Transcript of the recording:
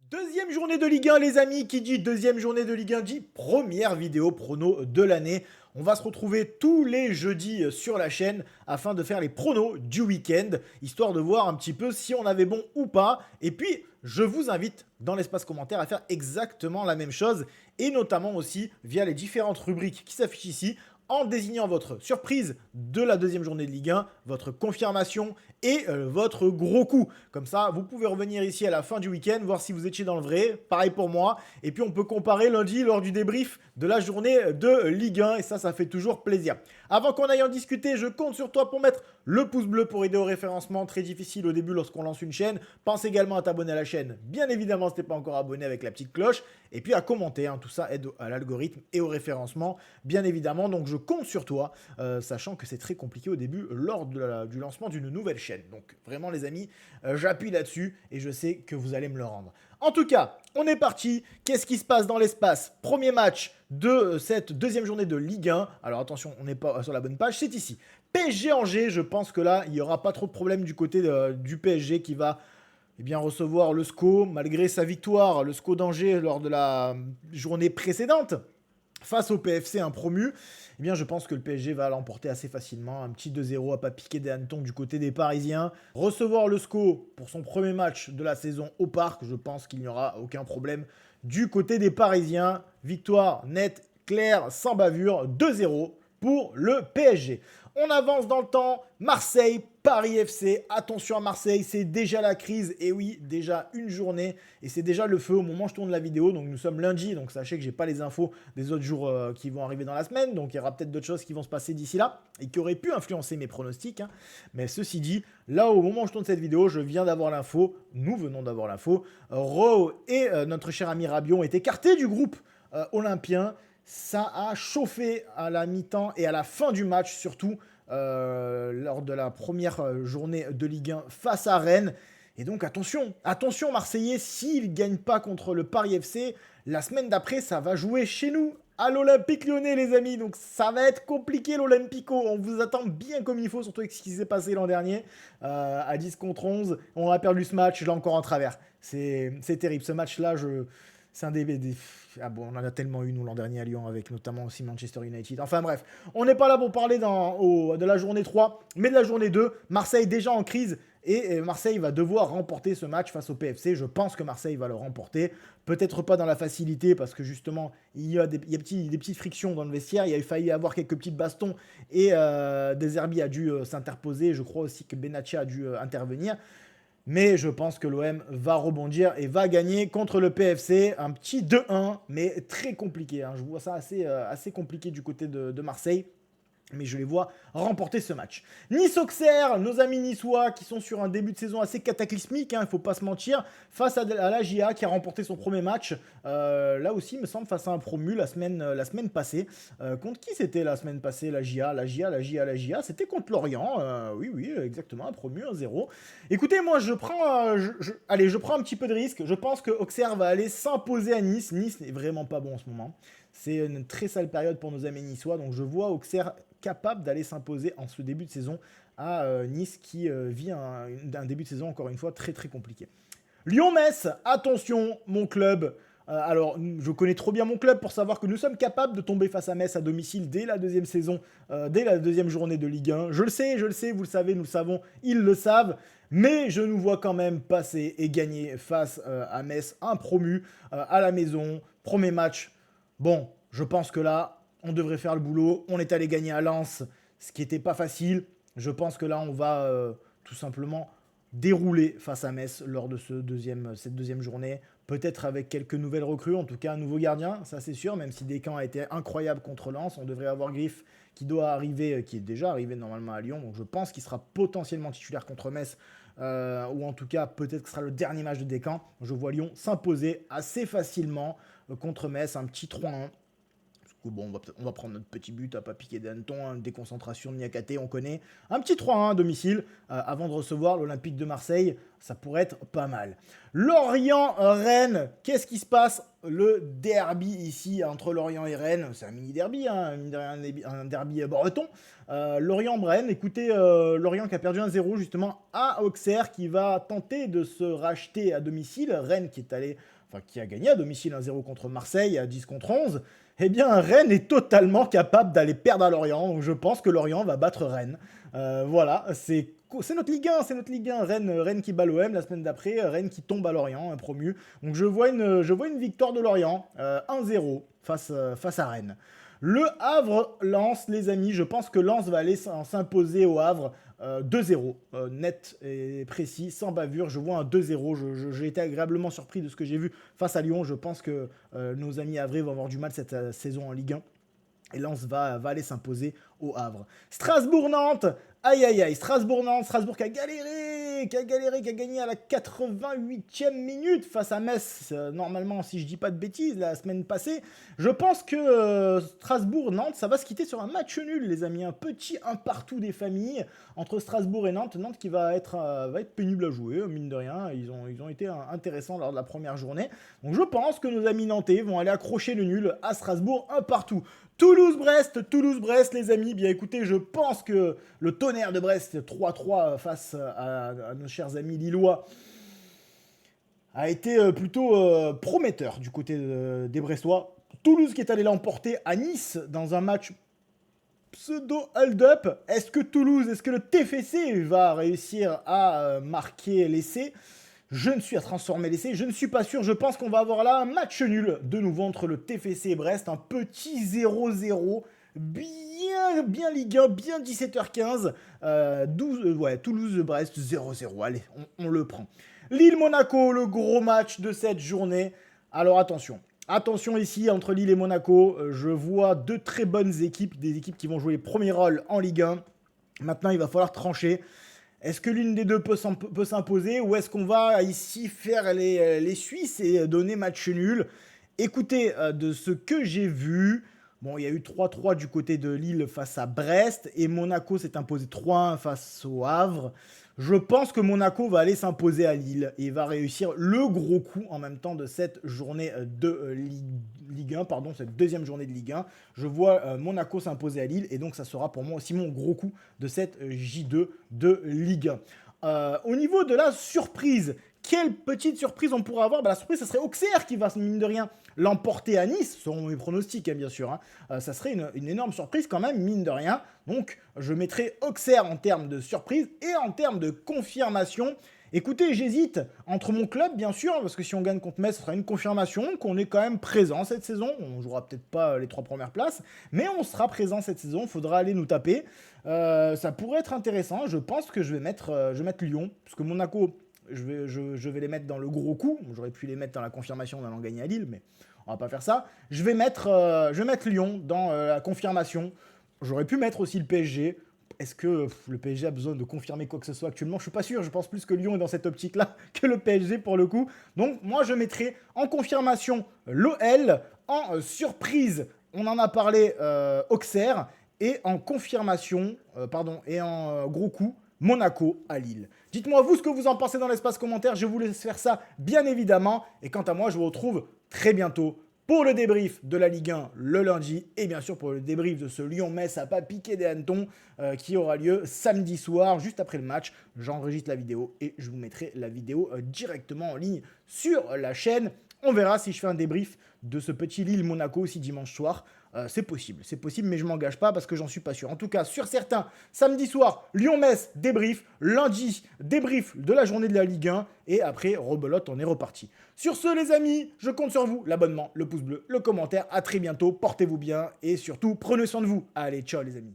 Deuxième journée de Ligue 1, les amis. Qui dit deuxième journée de Ligue 1 dit première vidéo prono de l'année. On va se retrouver tous les jeudis sur la chaîne afin de faire les pronos du week-end, histoire de voir un petit peu si on avait bon ou pas. Et puis, je vous invite dans l'espace commentaire à faire exactement la même chose, et notamment aussi via les différentes rubriques qui s'affichent ici, en désignant votre surprise de la deuxième journée de Ligue 1, votre confirmation et votre gros coup. Comme ça, vous pouvez revenir ici à la fin du week-end, voir si vous étiez dans le vrai. Pareil pour moi. Et puis, on peut comparer lundi lors du débrief de la journée de Ligue 1. Et ça fait toujours plaisir. Avant qu'on aille en discuter, je compte sur toi pour mettre le pouce bleu pour aider au référencement. Très difficile au début lorsqu'on lance une chaîne. Pense également à t'abonner à la chaîne, bien évidemment si tu n'es pas encore abonné, avec la petite cloche. Et puis à commenter, hein. Tout ça aide à l'algorithme et au référencement, bien évidemment. Donc je compte sur toi, sachant que c'est très compliqué au début lors du lancement d'une nouvelle chaîne. Donc vraiment les amis, j'appuie là-dessus et je sais que vous allez me le rendre. En tout cas, on est parti. Qu'est-ce qui se passe dans l'espace? Premier match de cette deuxième journée de Ligue 1. Alors attention, on n'est pas sur la bonne page, c'est ici. PSG Angers, je pense que là, il n'y aura pas trop de problème du côté du PSG qui va recevoir le SCO, malgré sa victoire, le SCO d'Angers lors de la journée précédente, face au PFC, un promu. Je pense que le PSG va l'emporter assez facilement. Un petit 2-0 à pas piquer des hannetons du côté des Parisiens. Recevoir le SCO pour son premier match de la saison au Parc, je pense qu'il n'y aura aucun problème du côté des Parisiens. Victoire nette, claire, sans bavure, 2-0 pour le PSG. On avance dans le temps. Marseille, Paris FC. Attention à Marseille, c'est déjà la crise. Et oui, déjà une journée. Et c'est déjà le feu au moment où je tourne la vidéo. Donc nous sommes lundi. Donc sachez que j'ai pas les infos des autres jours qui vont arriver dans la semaine. Donc il y aura peut-être d'autres choses qui vont se passer d'ici là et qui auraient pu influencer mes pronostics, hein. Mais ceci dit, là au moment où je tourne cette vidéo, je viens d'avoir l'info. Nous venons d'avoir l'info. Rowe et notre cher ami Rabiot ont été écartés du groupe olympien. Ça a chauffé à la mi-temps et à la fin du match, surtout lors de la première journée de Ligue 1 face à Rennes. Et donc attention, attention Marseillais, s'ils ne gagnent pas contre le Paris FC, la semaine d'après, ça va jouer chez nous, à l'Olympique Lyonnais les amis. Donc ça va être compliqué l'Olympico, on vous attend bien comme il faut, surtout avec ce qui s'est passé l'an dernier. À 10 contre 11, on a perdu ce match, là encore en travers. C'est terrible, ce match-là, c'est un des... Ah bon, on en a tellement eu, nous, l'an dernier à Lyon, avec notamment aussi Manchester United. Enfin bref, on n'est pas là pour parler de la journée 3, mais de la journée 2. Marseille déjà en crise, et Marseille va devoir remporter ce match face au PFC. Je pense que Marseille va le remporter. Peut-être pas dans la facilité, parce que justement, il y a des petites frictions dans le vestiaire. Il a failli y avoir quelques petites bastons, et Deserbi a dû s'interposer. Je crois aussi que Benatia a dû intervenir. Mais je pense que l'OM va rebondir et va gagner contre le PFC. Un petit 2-1, mais très compliqué, hein. Je vois ça assez compliqué du côté de Marseille. Mais je les vois remporter ce match. Nice-Auxerre, nos amis niçois qui sont sur un début de saison assez cataclysmique, hein, il ne faut pas se mentir, face à la GIA qui a remporté son premier match. Là aussi, il me semble, face à un promu la semaine passée. Contre qui c'était la semaine passée, la GIA? C'était contre Lorient. Oui, exactement, un promu, 1-0. Écoutez, moi, je prends un petit peu de risque. Je pense que Auxerre va aller s'imposer à Nice. Nice n'est vraiment pas bon en ce moment. C'est une très sale période pour nos amis niçois. Donc je vois Auxerre capable d'aller s'imposer en ce début de saison à Nice qui vit un début de saison encore une fois très très compliqué. Lyon-Metz, attention mon club. Alors je connais trop bien mon club pour savoir que nous sommes capables de tomber face à Metz à domicile dès la deuxième saison, dès la deuxième journée de Ligue 1. Je le sais, vous le savez, nous le savons, ils le savent. Mais je nous vois quand même passer et gagner face à Metz, un promu à la maison. Premier match. Bon, je pense que là, on devrait faire le boulot. On est allé gagner à Lens, ce qui n'était pas facile. Je pense que là, on va tout simplement dérouler face à Metz lors de cette deuxième journée. Peut-être avec quelques nouvelles recrues, en tout cas un nouveau gardien, ça c'est sûr, même si Descamps a été incroyable contre Lens. On devrait avoir Griff qui doit arriver, qui est déjà arrivé normalement à Lyon. Donc je pense qu'il sera potentiellement titulaire contre Metz, ou en tout cas peut-être que ce sera le dernier match de Descamps. Je vois Lyon s'imposer assez facilement contre Metz, un petit 3-1. Bon, on va prendre notre petit but à pas piquer des hannetons, hein, déconcentration de Niakate, on connaît. Un petit 3-1 à domicile avant de recevoir l'Olympique de Marseille ça pourrait être pas mal. Lorient-Rennes, qu'est-ce qui se passe? Le derby ici entre Lorient et Rennes, c'est un mini derby, hein, mine de rien, un derby breton. Lorient-Rennes, écoutez, Lorient qui a perdu 1-0 justement à Auxerre, qui va tenter de se racheter à domicile. Rennes qui a gagné à domicile 1-0 contre Marseille à 10 contre 11. Eh bien, Rennes est totalement capable d'aller perdre à Lorient. Donc je pense que Lorient va battre Rennes. Voilà, c'est notre Ligue 1, c'est notre Ligue 1. Rennes qui bat l'OM la semaine d'après, Rennes qui tombe à Lorient, un promu. Donc je vois une victoire de Lorient, 1-0 face à Rennes. Le Havre-Lens, les amis, je pense que Lens va aller s'imposer au Havre 2-0, net et précis, sans bavure. Je vois un 2-0. J'ai été agréablement surpris de ce que j'ai vu face à Lyon. Je pense que nos amis havrais vont avoir du mal cette saison en Ligue 1. Et Lens va aller s'imposer au Havre. Strasbourg-Nantes, aïe aïe aïe, Strasbourg-Nantes, Strasbourg qui a gagné à la 88e minute face à Metz, normalement si je dis pas de bêtises, la semaine passée. Je pense que Strasbourg-Nantes, ça va se quitter sur un match nul les amis, un petit un partout des familles entre Strasbourg et Nantes. Nantes qui va être pénible à jouer, mine de rien, ils ont été intéressants lors de la première journée. Donc je pense que nos amis nantais vont aller accrocher le nul à Strasbourg, un partout. Toulouse-Brest, les amis. Bien écoutez, je pense que le Tonnerre de Brest 3-3 face à nos chers amis lillois a été plutôt prometteur du côté des Brestois. Toulouse qui est allé l'emporter à Nice dans un match pseudo hold-up. Est-ce que le TFC va réussir à marquer l'essai? Je ne suis pas sûr. Je pense qu'on va avoir là un match nul de nouveau entre le TFC et Brest. Un petit 0-0. Bien Ligue 1, bien 17h15. Toulouse-Brest 0-0. Allez, on le prend. Lille-Monaco, le gros match de cette journée. Alors attention. Attention ici, entre Lille et Monaco, je vois deux très bonnes équipes. Des équipes qui vont jouer les premiers rôles en Ligue 1. Maintenant, il va falloir trancher. Est-ce que l'une des deux peut s'imposer ou est-ce qu'on va ici faire les Suisses et donner match nul? Écoutez, de ce que j'ai vu, bon, il y a eu 3-3 du côté de Lille face à Brest et Monaco s'est imposé 3-1 face au Havre. Je pense que Monaco va aller s'imposer à Lille et va réussir le gros coup en même temps de cette journée de Ligue 1, cette deuxième journée de Ligue 1. Je vois Monaco s'imposer à Lille et donc ça sera pour moi aussi mon gros coup de cette J2 de Ligue 1. Au niveau de la surprise, quelle petite surprise on pourrait avoir? La surprise, ça serait Auxerre qui va, mine de rien, l'emporter à Nice, selon mes pronostics, bien sûr. Ça serait une énorme surprise quand même, mine de rien. Donc, je mettrai Auxerre en termes de surprise et en termes de confirmation. Écoutez, j'hésite entre mon club, bien sûr, parce que si on gagne contre Metz, ce sera une confirmation qu'on est quand même présent cette saison. On jouera peut-être pas les 3 premières places, mais on sera présent cette saison. Il faudra aller nous taper. Ça pourrait être intéressant. Je pense que je vais mettre Lyon, parce que Monaco... Je vais les mettre dans le gros coup. J'aurais pu les mettre dans la confirmation en allant gagner à Lille, mais on va pas faire ça. Je vais mettre Lyon dans la confirmation. J'aurais pu mettre aussi le PSG. Est-ce que le PSG a besoin de confirmer quoi que ce soit actuellement? Je suis pas sûr. Je pense plus que Lyon est dans cette optique-là que le PSG pour le coup. Donc moi, je mettrai en confirmation l'OL. En surprise, on en a parlé, Auxerre. Et en confirmation, et en gros coup, Monaco à Lille. Dites-moi vous ce que vous en pensez dans l'espace commentaire, je vous laisse faire ça bien évidemment. Et quant à moi, je vous retrouve très bientôt pour le débrief de la Ligue 1 le lundi et bien sûr pour le débrief de ce Lyon-Metz à pas piquer des hannetons qui aura lieu samedi soir, juste après le match. J'enregistre la vidéo et je vous mettrai la vidéo directement en ligne sur la chaîne. On verra si je fais un débrief de ce petit Lille-Monaco aussi dimanche soir. C'est possible, mais je ne m'engage pas parce que j'en suis pas sûr. En tout cas, sur certains, samedi soir, Lyon-Metz, débrief. Lundi, débrief de la journée de la Ligue 1. Et après, rebelote, on est reparti. Sur ce, les amis, je compte sur vous. L'abonnement, le pouce bleu, le commentaire. À très bientôt, portez-vous bien et surtout, prenez soin de vous. Allez, ciao les amis.